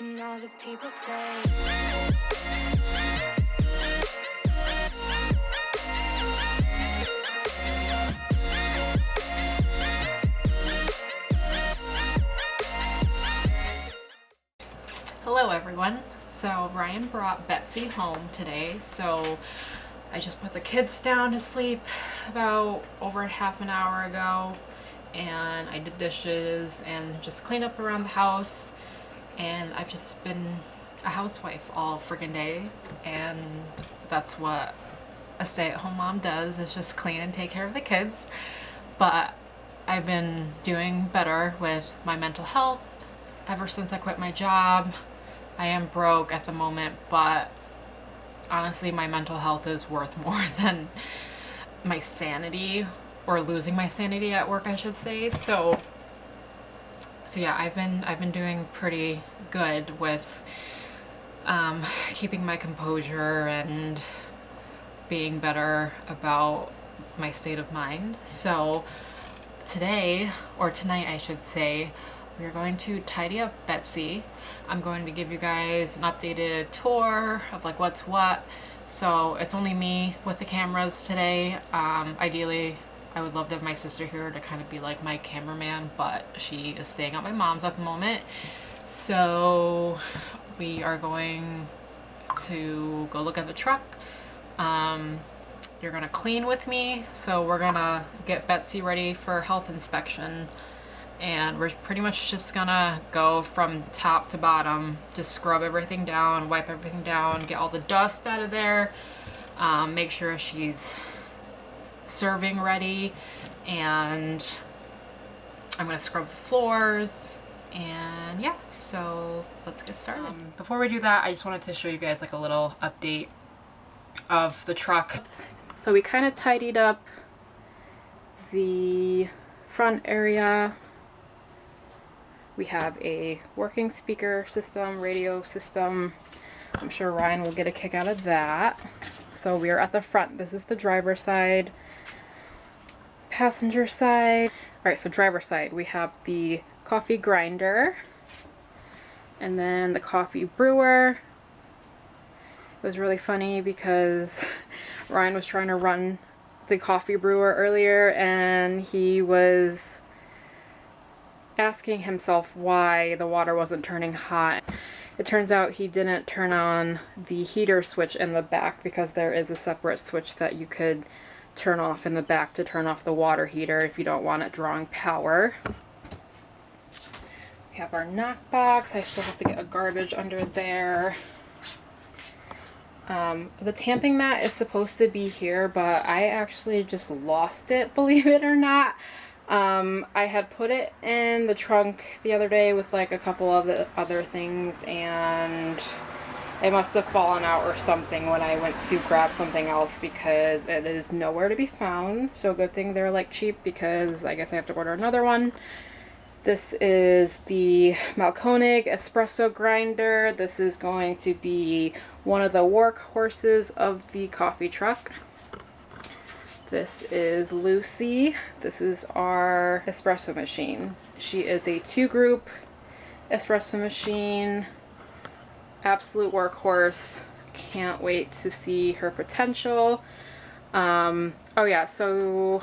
And all the people say Hello everyone. So Ryan brought Betsy home today, so I just put the kids down to sleep about over half an hour ago, and I did dishes and just cleaned up around the house, and I've just been a housewife all friggin' day, and that's what a stay-at-home mom does, is just clean and take care of the kids. But I've been doing better with my mental health ever since I quit my job. I am broke at the moment, but honestly my mental health is worth more than my sanity, or losing my sanity at work, I should say. So yeah, I've been doing pretty good with keeping my composure and being better about my state of mind. So today, or tonight I should say, we're going to tidy up Betsy. I'm going to give you guys an updated tour of like what's what. So it's only me with the cameras today. Ideally, I would love to have my sister here to kind of be like my cameraman, but she is staying at my mom's at the moment. So we are going to go look at the truck. You're gonna clean with me. So we're gonna get Betsy ready for health inspection. And we're pretty much just gonna go from top to bottom, just scrub everything down, wipe everything down, get all the dust out of there, make sure she's serving ready, and I'm gonna scrub the floors. And yeah, so let's get started. Before we do that, I just wanted to show you guys like a little update of the truck. So we kind of tidied up the front area. We have a working speaker system, radio system. I'm sure Ryan will get a kick out of that. So we are at the front. This is the driver's side. Passenger side. Alright, so driver's side, we have the coffee grinder. And then the coffee brewer. It was really funny because Ryan was trying to run the coffee brewer earlier, and he was asking himself why the water wasn't turning hot. It turns out he didn't turn on the heater switch in the back, because there is a separate switch that you could turn off in the back to turn off the water heater if you don't want it drawing power. We have our knock box. I still have to get a garbage under there. The tamping mat is supposed to be here, but I actually just lost it, believe it or not. I had put it in the trunk the other day with like a couple of the other things, and it must have fallen out or something when I went to grab something else, because it is nowhere to be found. So good thing they're like cheap, because I guess I have to order another one. This is the Malkonig espresso grinder. This is going to be one of the workhorses of the coffee truck. This is Lucy. This is our espresso machine. She is a 2-group espresso machine. Absolute workhorse. Can't wait to see her potential. Oh yeah, so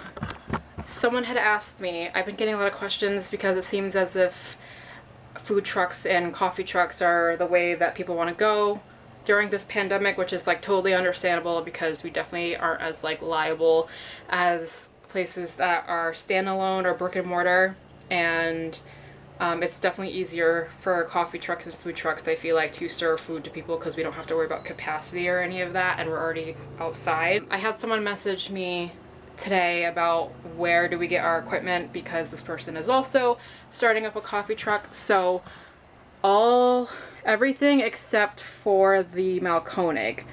someone had asked me, I've been getting a lot of questions because it seems as if food trucks and coffee trucks are the way that people want to go during this pandemic, which is like totally understandable, because we definitely aren't as like liable as places that are standalone or brick and mortar. And it's definitely easier for coffee trucks and food trucks, I feel like, to serve food to people, because we don't have to worry about capacity or any of that, and we're already outside. I had someone message me today about where do we get our equipment, because this person is also starting up a coffee truck. So everything except for the Malkonig,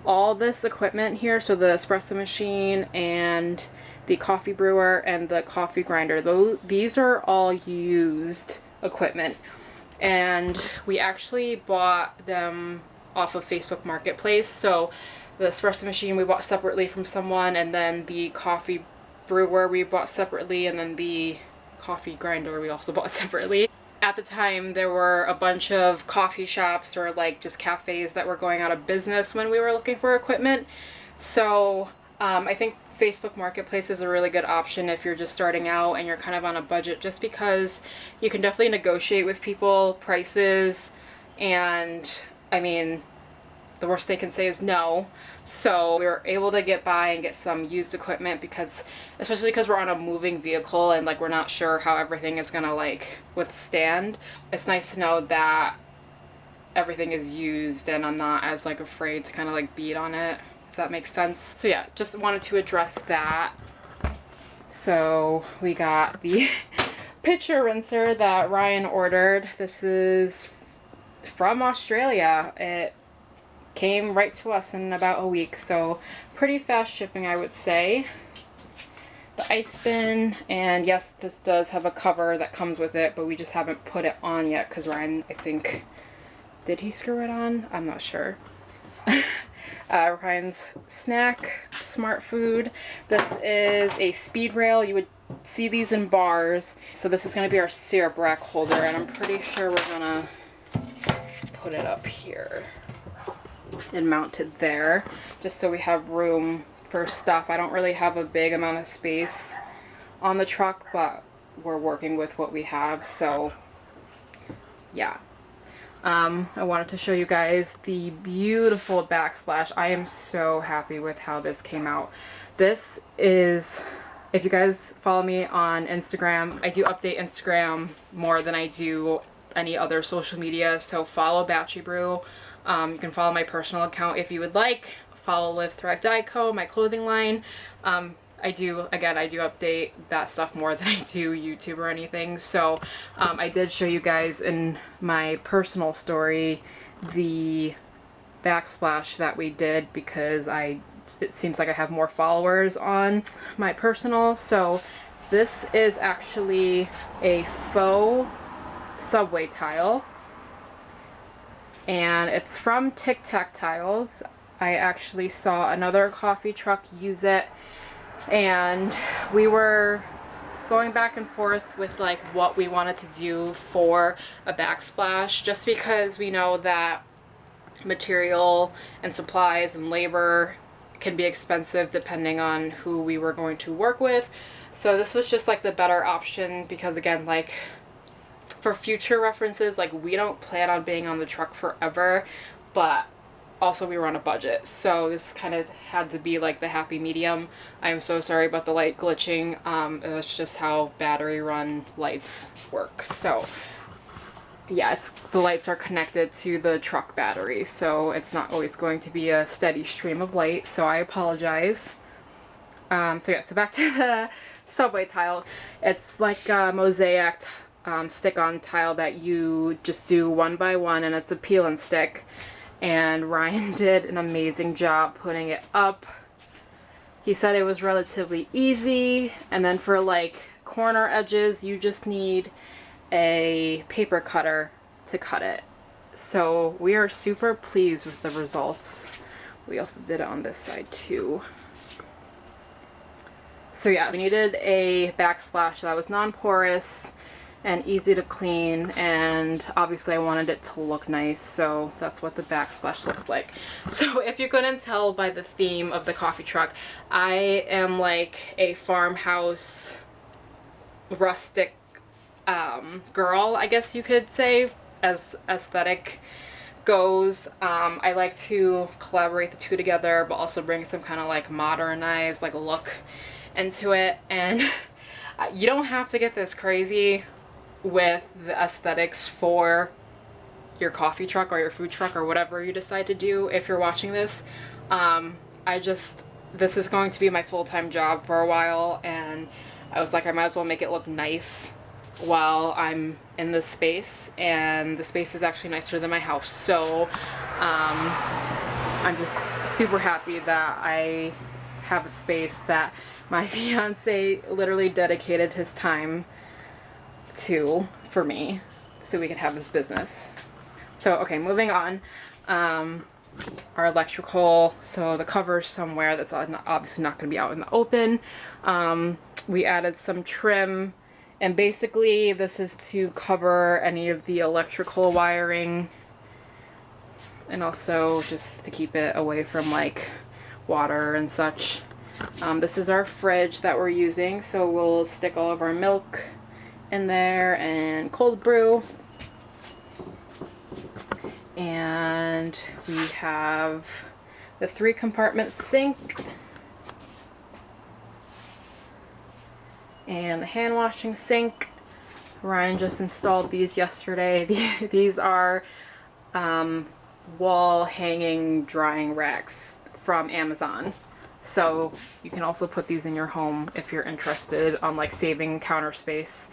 all this equipment here, so the espresso machine and the coffee brewer and the coffee grinder, these are all used equipment, and we actually bought them off of Facebook Marketplace. So the espresso machine we bought separately from someone, and then the coffee brewer we bought separately, and then the coffee grinder we also bought separately. at the time there were a bunch of coffee shops or like just cafes that were going out of business when we were looking for equipment. So I think Facebook Marketplace is a really good option if you're just starting out and you're kind of on a budget, just because you can definitely negotiate with people prices, and I mean, the worst they can say is no. So we were able to get by and get some used equipment, because especially because we're on a moving vehicle and like we're not sure how everything is gonna like withstand. It's nice to know that everything is used and I'm not as like afraid to kind of like beat on it, if that makes sense. So yeah, just wanted to address that. So we got the pitcher rinser that Ryan ordered. This is from Australia. It came right to us in about a week, so pretty fast shipping, I would say. The ice bin, and yes, this does have a cover that comes with it, but we just haven't put it on yet because Ryan, I think, did he screw it on? I'm not sure. Ryan's snack, smart food. This is a speed rail. You would see these in bars. So this is going to be our syrup rack holder, and I'm pretty sure we're gonna put it up here and mount it there, just so we have room for stuff. I don't really have a big amount of space on the truck, but we're working with what we have, so yeah. I wanted to show you guys the beautiful backsplash. I am so happy with how this came out. This is, if you guys follow me on Instagram, I do update Instagram more than I do any other social media, so follow Batchy Brew. You can follow my personal account if you would like. Follow Live Thrive Die Co, my clothing line. I do update that stuff more than I do YouTube or anything. So I did show you guys in my personal story the backsplash that we did, because it seems like I have more followers on my personal. So this is actually a faux subway tile, and it's from Tic Tac Tiles. I actually saw another coffee truck use it, and we were going back and forth with like what we wanted to do for a backsplash, just because we know that material and supplies and labor can be expensive depending on who we were going to work with. So this was just like the better option, because again, like, for future references, like, we don't plan on being on the truck forever, but also we were on a budget, so this kind of had to be like the happy medium. I'm so sorry about the light glitching. It's just how battery run lights work. So yeah, the lights are connected to the truck battery, so it's not always going to be a steady stream of light, so I apologize. So yeah, so back to the subway tile. It's like a mosaic stick-on tile that you just do one by one, and it's a peel and stick. And Ryan did an amazing job putting it up. He said it was relatively easy, and then for like corner edges, you just need a paper cutter to cut it. So we are super pleased with the results. We also did it on this side too. So yeah, we needed a backsplash that was non-porous and easy to clean, and obviously I wanted it to look nice, so that's what the backsplash looks like. So if you couldn't tell by the theme of the coffee truck, I am like a farmhouse rustic girl, I guess you could say, as aesthetic goes. I like to collaborate the two together, but also bring some kind of like modernized like look into it. And you don't have to get this crazy with the aesthetics for your coffee truck or your food truck or whatever you decide to do if you're watching this. This is going to be my full-time job for a while, and I was like, I might as well make it look nice while I'm in this space, and the space is actually nicer than my house. So I'm just super happy that I have a space that my fiance literally dedicated his time to for me, so we could have this business. So okay, moving on. Our electrical, so the cover's somewhere that's obviously not going to be out in the open. We added some trim And basically this is to cover any of the electrical wiring, and also just to keep it away from like water and such. This is our fridge that we're using, so we'll stick all of our milk in there and cold brew. And we have the 3-compartment sink and the hand washing sink. Ryan just installed these yesterday. These are wall hanging drying racks from Amazon. So you can also put these in your home if you're interested on like saving counter space.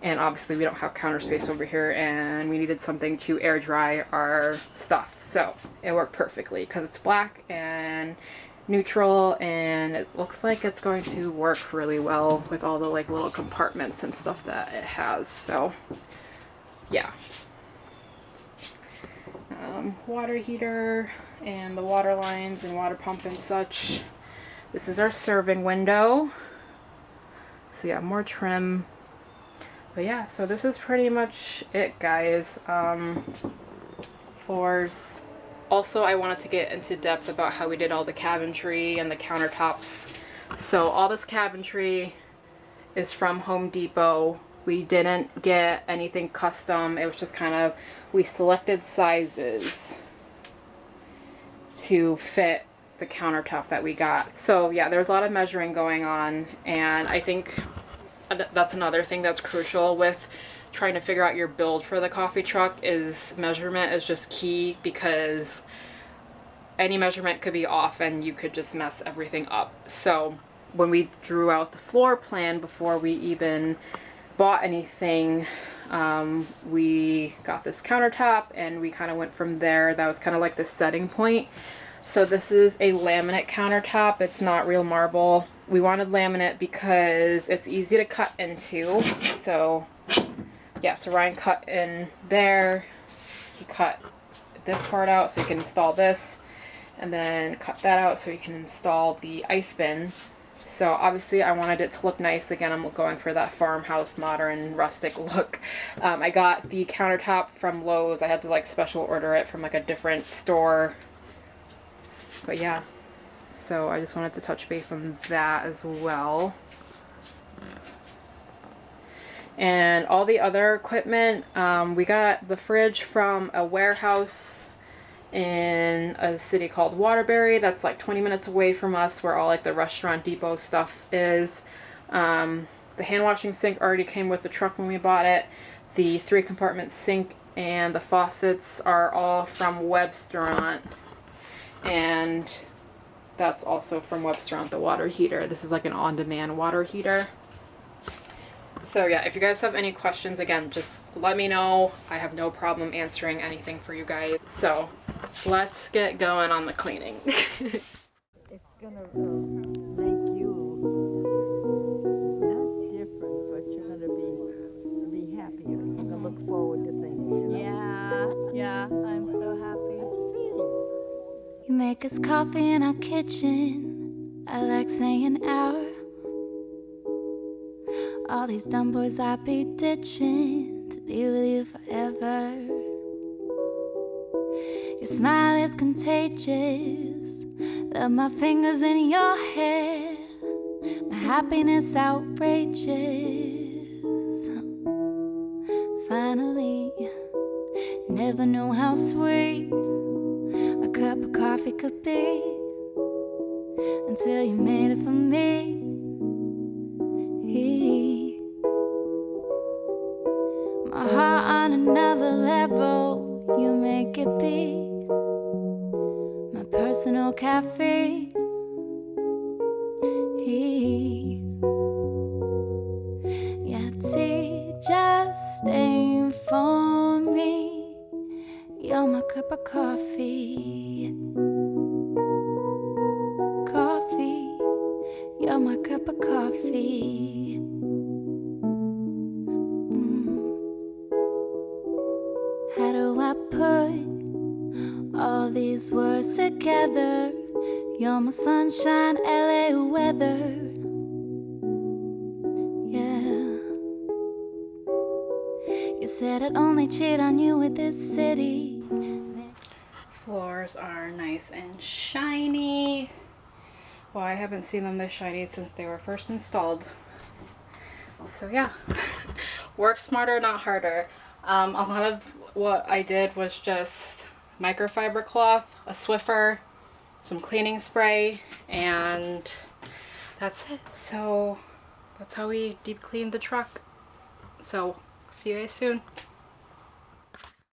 And obviously we don't have counter space over here, and we needed something to air dry our stuff. So it worked perfectly because it's black and neutral, and it looks like it's going to work really well with all the like little compartments and stuff that it has. So yeah. Water heater and the water lines and water pump and such. This is our serving window. So yeah, more trim. But yeah, so this is pretty much it, guys. Floors. Also, I wanted to get into depth about how we did all the cabinetry and the countertops. So all this cabinetry is from Home Depot. We didn't get anything custom. It was just kind of, we selected sizes to fit the countertop that we got. So yeah, there's a lot of measuring going on, and I think that's another thing that's crucial with trying to figure out your build for the coffee truck. Is measurement is just key, because any measurement could be off and you could just mess everything up. So when we drew out the floor plan before we even bought anything, we got this countertop and we kind of went from there. That was kind of like the setting point. So this is a laminate countertop. It's not real marble. We wanted laminate because it's easy to cut into. So yeah, so Ryan cut in there. He cut this part out so you can install this, and then cut that out so you can install the ice bin. So obviously I wanted it to look nice. Again, I'm going for that farmhouse, modern, rustic look. I got the countertop from Lowe's. I had to like special order it from like a different store. But yeah, so I just wanted to touch base on that as well. And all the other equipment, we got the fridge from a warehouse in a city called Waterbury. That's like 20 minutes away from us, where all like the Restaurant Depot stuff is. The hand washing sink already came with the truck when we bought it. The 3-compartment sink and the faucets are all from Webstaurant. And that's also from Webstaurant, the water heater. This is like an on-demand water heater. So yeah, if you guys have any questions, again, just let me know. I have no problem answering anything for you guys. So let's get going on the cleaning. It's gonna make you not different, but you're gonna be happier. You're gonna look forward to things. You know? Yeah, I'm so happy. How you feeling? You make us coffee in our kitchen. I like saying our. All these dumb boys I be ditching to be with you forever. Your smile is contagious. Love my fingers in your hair. My happiness outrageous. Finally, never knew how sweet a cup of coffee could be until you made it for me. My heart on another level, you make it be my personal cafe. Yeah, tea just ain't for me. You're my cup of coffee. Coffee, you're my cup of coffee. How do I put all these words together? You're my sunshine, LA weather. Yeah. only cheat on you with this city. Floors are nice and shiny. Well, I haven't seen them this shiny since they were first installed. So yeah, work smarter, not harder. A lot of what I did was just microfiber cloth, a Swiffer, some cleaning spray, and that's it. So that's how we deep cleaned the truck. So see you guys soon.